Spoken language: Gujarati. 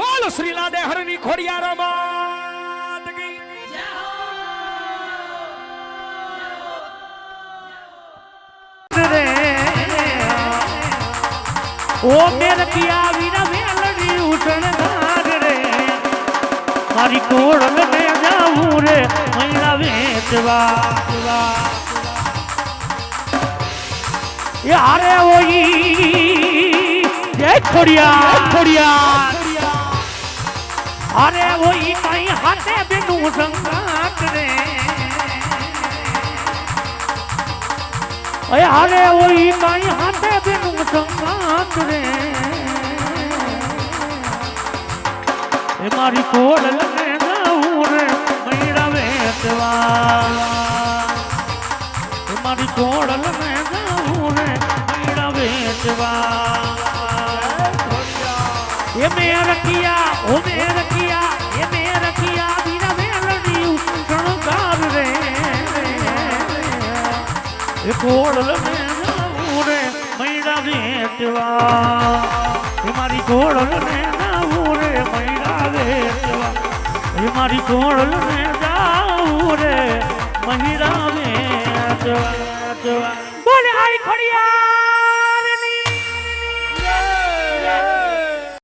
બોલ શ્રી લાડે હરની ખોડિયાર માત કી જય હો ઓ મેર પિયા વીરા મેલડી ઉઠણ ધાર રે મારી કોળલ ને જાવું રે મૈલા વેચવા યારે ઓઈ જય ખોડિયાર અરે ઓઈ કઈ હાથે બેનું સંગાત રે અરે ઓઈ કઈ હાથે બેનું સંગાત રે એ મારી કોડલ ને જાવું રે મૈડા વેચવા એ મારી કોડલ ને જાવું રે મૈડા વેચવા ये मैं रखिया ओ मैं रखिया ये मैं रखिया बिना मेलडी शणगार रे ये कोडल ने जाऊं रे मैडा वेचवा ये मारी कोडल ने जाऊं रे मैडा वेचवा ये मारी कोडल ने जाऊं रे मैडा वेचवा बोले आई खड़िया